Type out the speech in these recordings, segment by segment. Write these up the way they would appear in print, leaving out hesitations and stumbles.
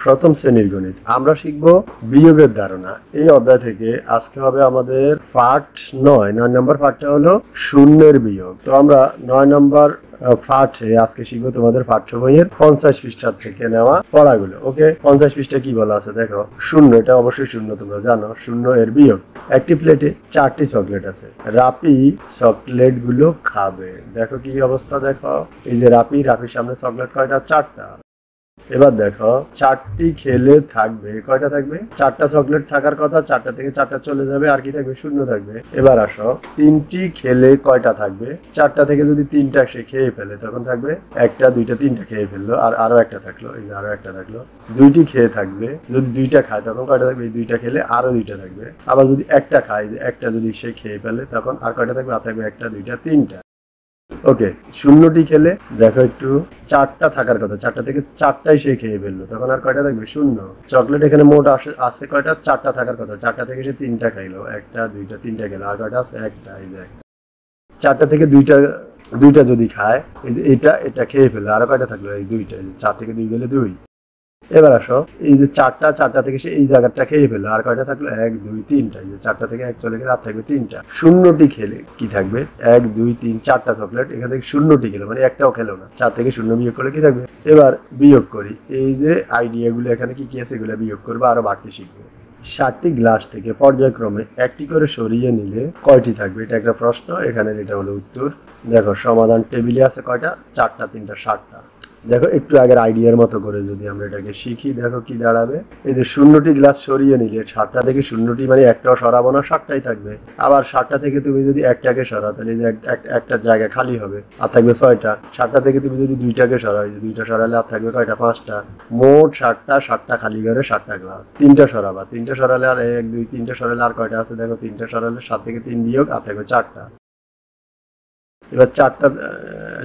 প্রথম শ্রেণীর গণিত আমরা শিখব বিয়োগের ধারণা। এই অধ্যায় থেকে আজকে হবে আমাদের পাঠ 9 নম্বর পাঠটা হলো শূন্যের বিয়োগ। তো আমরা 9 নম্বর পাঠে আজকে শিখবো তোমাদের পাঠ্য বইয়ের 50 পৃষ্ঠা থেকে নেওয়া পড়াগুলো। ওকে, 50 পৃষ্ঠা কি বলা আছে দেখো। শূন্য, এটা অবশ্যই শূন্য, তোমরা জানো শূন্য এর বিয়োগ। একটি প্লেটে 4টি চকলেট আছে, রাপি চকলেট গুলো খাবে। দেখো কি অবস্থা, দেখো এই যে রাপির সামনে চকলেট কয়টা? 4টা। এবার দেখো 4টি খেলে থাকবে, কয়টা থাকবে? 4টা চকলেট থাকার কথা, 4টা থেকে 4টা চলে যাবে, আর কি থাকবে? শূন্য থাকবে। এবার আসো 3টি খেলে কয়টা থাকবে? 4টা থেকে যদি 3টা সে খেয়ে ফেলে তখন থাকবে 1টা 2টা 3টা খেয়ে ফেললো, আর আরো একটা থাকলো, এই যে আরো একটা থাকলো। 2টি খেয়ে থাকবে, যদি 2টা খায় তখন কয়টা থাকবে? এই 2টা খেলে আরো 2টা থাকবে। আবার যদি একটা খায়, একটা যদি সে খেয়ে ফেলে তখন আর কয়টা থাকবে? আর থাকবে 1টা 2টা 3টা। ওকে, শূন্যটি খেলে দেখো একটু 4টা থাকার কথা, 4টা থেকে 4টাই সে খেয়ে ফেললো, তখন আর কয়টা থাকবে? শূন্য। চকলেট এখানে মোট আছে কয়টা? 4টা থাকার কথা, 4টা থেকে সে 3টা খাইলো, 1টা 2টা 3টা খেলো, আর কয়টা আছে? একটা। এই যে 4টা থেকে 2টা যদি খায়, এই যে এটা খেয়ে ফেললো, আর কয়টা থাকলো? এই 2টা। 4 থেকে 2 গেলে 2। এবার আসো এই যে 4টা থেকে সে এই জায়গাটা খেয়ে ফেললো, আর কয়টা থাকলো? 1 2 3টা। এই যে 4টা থেকে 1 চলে গেলে আর থাকবে 3টা। শূন্যটি খেলে কি থাকবে? 1 2 3 4টা চকলেট, এখান থেকে শূন্যটি খেলো, মানে একটাও খেলো না। 4 থেকে শূন্য বিয়োগ করলে কি থাকবে? এবার বিয়োগ করি, এই যে আইডিয়াগুলো এখানে কি কি আছে এগুলো বিয়োগ করবো, আরো বাড়তি শিখবো। 7টি গ্লাস থেকে পর্যায়ক্রমে একটি করে সরিয়ে নিলে কয়টি থাকবে? এটা একটা প্রশ্ন, এখানে এটা হলো উত্তর। দেখো সমাধান টেবিলে আছে কয়টা? 4টা 3টা 7টা। দেখো একটু আগের আইডিয়ার মতো করে যদি আমরা এটাকে শিখি, দেখো কি দাঁড়াবে। এই যে 0টি গ্লাস সরিয়ে নিলে 7টা থেকে 0টি মানে একটাও সরাবো না, 7টাই থাকবে। আবার 7টা থেকে তুমি যদি একটাকে সরাও তাহলে যে একটা জায়গা খালি হবে, আর থাকবে 6টা। 7টা থেকে তুমি যদি 2টাকে সরাও, এই যে 2টা সরালে আর থাকবে কয়টা? 5টা। মোট 7টা খালি করে 7টা গ্লাস। 3টা সরাবা, 3টা সরালে আর 1 2 3টা সরালে আর কয়টা আছে? দেখো 3টা সরালে 7 থেকে 3 বিয়োগ, আর থাকবে 4টা। এবার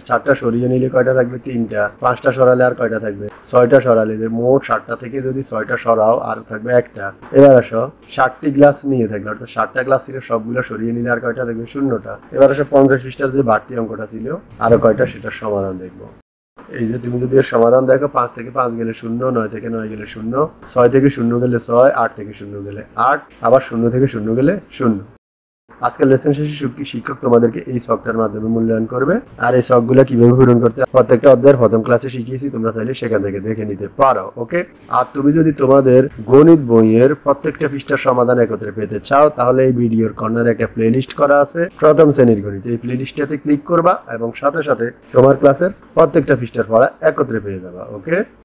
4টা সরিয়ে নিলে কয়টা থাকবে? 3টা। 5টা সরালে আর কয়টা থাকবে? 6টা সরালে, যে মোট 7টা থেকে যদি 6টা সরাও আর থাকবে একটা। এবার আসো 7টি গ্লাস নিয়ে থাকলে, অর্থাৎ 7টা গ্লাস থেকে সবগুলো সরিয়ে নিলে আর কয়টা থাকবে? শূন্যটা। এবার আসো 50 পৃষ্ঠার যে বাড়তি অঙ্কটা ছিল আরো কয়টা, সেটার সমাধান দেখবো। এই যে তুমি যদি এর সমাধান দেখো, 5 থেকে 5 গেলে 0, 9 থেকে 9 গেলে 0, 6 থেকে 0 গেলে 6, 8 থেকে 0 গেলে 8, আবার 0 থেকে 0 গেলে 0। আজকের লেসন শেষে শিক্ষক তোমাদেরকে এই ছকটার মাধ্যমে মূল্যায়ন করবে, আর এই ছকগুলো কিভাবে পূরণ করতে প্রত্যেকটা অধ্যায়ের প্রথম ক্লাসে শিখিয়েছি, তোমরা চাইলে সেখান থেকে দেখে নিতে পারো। ওকে, আর তুমি যদি তোমাদের গণিত বইয়ের প্রত্যেকটা পৃষ্ঠার সমাধান একত্রে পেতে চাও তাহলে এই ভিডিওর কর্নারে একটা প্লেলিস্ট করা আছে প্রথম শ্রেণীর গণিত। এই প্লেলিস্টটাতে ক্লিক করবা এবং সাথে সাথে তোমার ক্লাসের প্রত্যেকটা পৃষ্ঠার পড়া একত্রে পেয়ে যাবা। ওকে।